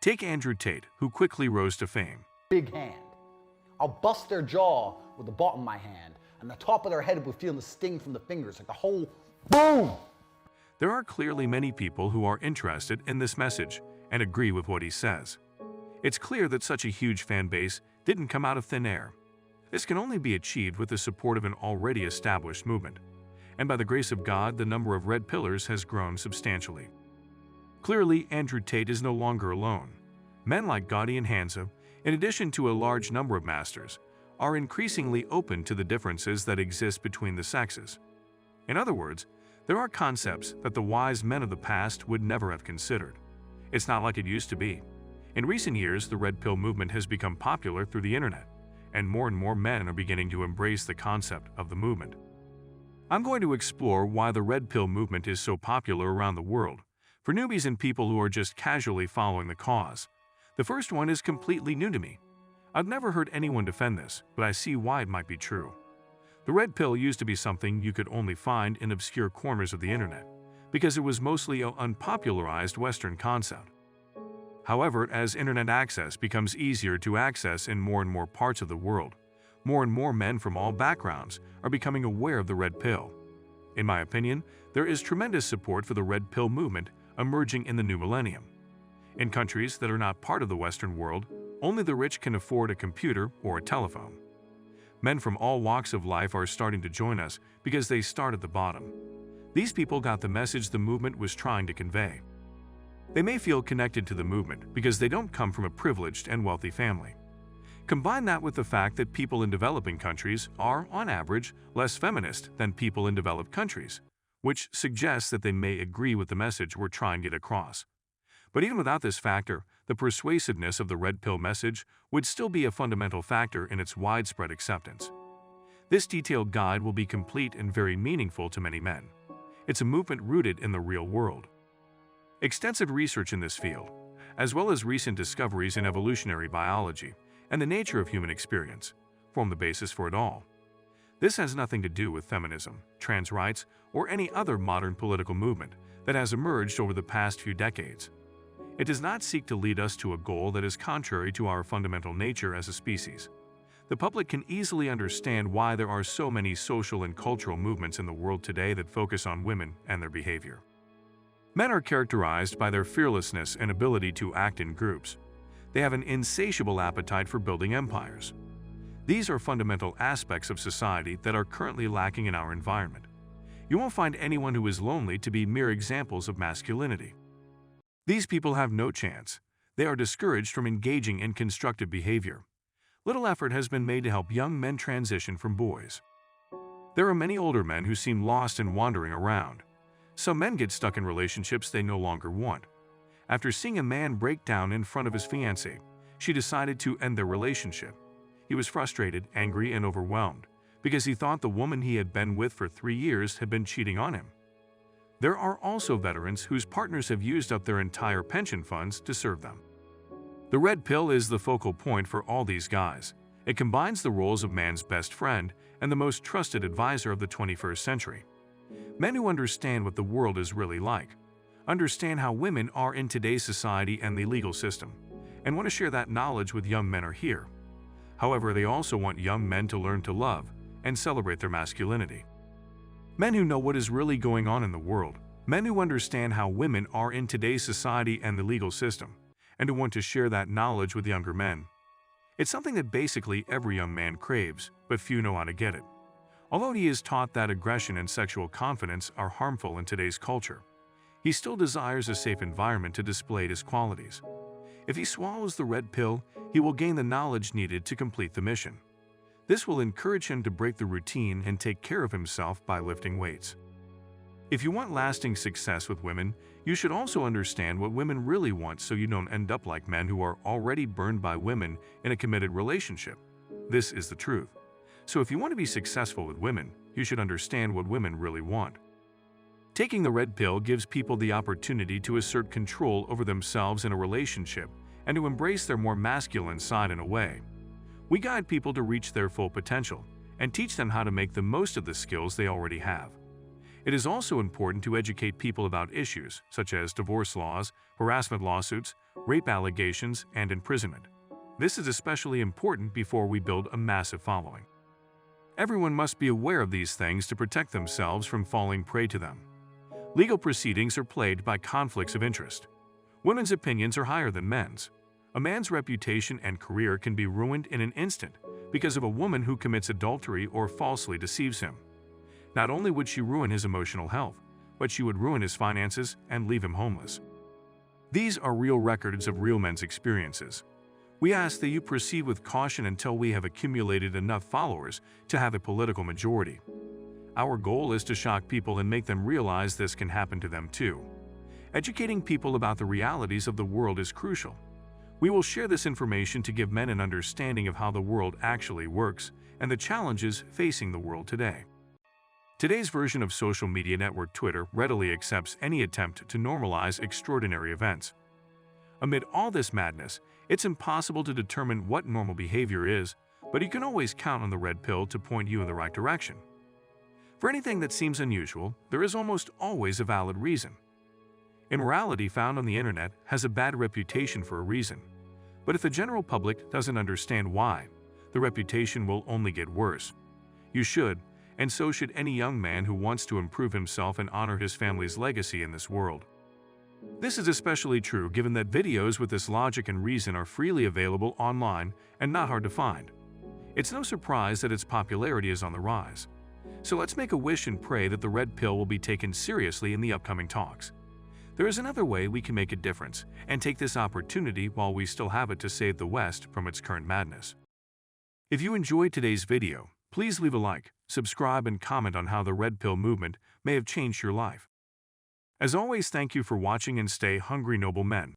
Take Andrew Tate, who quickly rose to fame. Big hand. I'll bust their jaw with the bottom of my hand, and the top of their head will feel the sting from the fingers, like the whole boom! There are clearly many people who are interested in this message and agree with what he says. It's clear that such a huge fan base didn't come out of thin air. This can only be achieved with the support of an already established movement. And by the grace of God, the number of red pillars has grown substantially. Clearly, Andrew Tate is no longer alone. Men like Gaudi and Hansa, in addition to a large number of masters, are increasingly open to the differences that exist between the sexes. In other words, there are concepts that the wise men of the past would never have considered. It's not like it used to be. In recent years, the red pill movement has become popular through the internet, and more men are beginning to embrace the concept of the movement. I'm going to explore why the red pill movement is so popular around the world, for newbies and people who are just casually following the cause. The first one is completely new to me. I've never heard anyone defend this, but I see why it might be true. The red pill used to be something you could only find in obscure corners of the internet, because it was mostly an unpopularized Western concept. However, as internet access becomes easier to access in more and more parts of the world, more and more men from all backgrounds are becoming aware of the red pill. In my opinion, there is tremendous support for the red pill movement emerging in the new millennium. In countries that are not part of the Western world, only the rich can afford a computer or a telephone. Men from all walks of life are starting to join us because they start at the bottom. These people got the message the movement was trying to convey. They may feel connected to the movement because they don't come from a privileged and wealthy family. Combine that with the fact that people in developing countries are, on average, less feminist than people in developed countries, which suggests that they may agree with the message we're trying to get across. But even without this factor, the persuasiveness of the red pill message would still be a fundamental factor in its widespread acceptance. This detailed guide will be complete and very meaningful to many men. It's a movement rooted in the real world. Extensive research in this field, as well as recent discoveries in evolutionary biology and the nature of human experience, form the basis for it all. This has nothing to do with feminism, trans rights, or any other modern political movement that has emerged over the past few decades. It does not seek to lead us to a goal that is contrary to our fundamental nature as a species. The public can easily understand why there are so many social and cultural movements in the world today that focus on women and their behavior. Men are characterized by their fearlessness and ability to act in groups. They have an insatiable appetite for building empires. These are fundamental aspects of society that are currently lacking in our environment. You won't find anyone who is lonely to be mere examples of masculinity. These people have no chance. They are discouraged from engaging in constructive behavior. Little effort has been made to help young men transition from boys. There are many older men who seem lost and wandering around. Some men get stuck in relationships they no longer want. After seeing a man break down in front of his fiancée, she decided to end their relationship. He was frustrated, angry, and overwhelmed because he thought the woman he had been with for 3 years had been cheating on him. There are also veterans whose partners have used up their entire pension funds to serve them. The red pill is the focal point for all these guys. It combines the roles of man's best friend and the most trusted advisor of the 21st century. Men who understand what the world is really like, understand how women are in today's society and the legal system, and want to share that knowledge with young men are here. However, they also want young men to learn to love and celebrate their masculinity. Men who know what is really going on in the world, men who understand how women are in today's society and the legal system, and who want to share that knowledge with younger men. It's something that basically every young man craves, but few know how to get it. Although he is taught that aggression and sexual confidence are harmful in today's culture, he still desires a safe environment to display his qualities. If he swallows the red pill, he will gain the knowledge needed to complete the mission. This will encourage him to break the routine and take care of himself by lifting weights. If you want lasting success with women, you should also understand what women really want so you don't end up like men who are already burned by women in a committed relationship. This is the truth. So if you want to be successful with women, you should understand what women really want. Taking the red pill gives people the opportunity to assert control over themselves in a relationship and to embrace their more masculine side in a way. We guide people to reach their full potential and teach them how to make the most of the skills they already have. It is also important to educate people about issues such as divorce laws, harassment lawsuits, rape allegations, and imprisonment. This is especially important before we build a massive following. Everyone must be aware of these things to protect themselves from falling prey to them. Legal proceedings are plagued by conflicts of interest. Women's opinions are higher than men's. A man's reputation and career can be ruined in an instant because of a woman who commits adultery or falsely deceives him. Not only would she ruin his emotional health, but she would ruin his finances and leave him homeless. These are real records of real men's experiences. We ask that you proceed with caution until we have accumulated enough followers to have a political majority. Our goal is to shock people and make them realize this can happen to them too. Educating people about the realities of the world is crucial. We will share this information to give men an understanding of how the world actually works and the challenges facing the world today. Today's version of social media network Twitter readily accepts any attempt to normalize extraordinary events. Amid all this madness, it's impossible to determine what normal behavior is, but you can always count on the red pill to point you in the right direction. For anything that seems unusual, there is almost always a valid reason. Immorality found on the internet has a bad reputation for a reason, but if the general public doesn't understand why, the reputation will only get worse. You should, and so should any young man who wants to improve himself and honor his family's legacy in this world. This is especially true given that videos with this logic and reason are freely available online and not hard to find. It's no surprise that its popularity is on the rise. So let's make a wish and pray that the red pill will be taken seriously in the upcoming talks. There is another way we can make a difference and take this opportunity while we still have it to save the West from its current madness. If you enjoyed today's video, please leave a like, subscribe, and comment on how the red pill movement may have changed your life. As always, thank you for watching and stay hungry, noble men.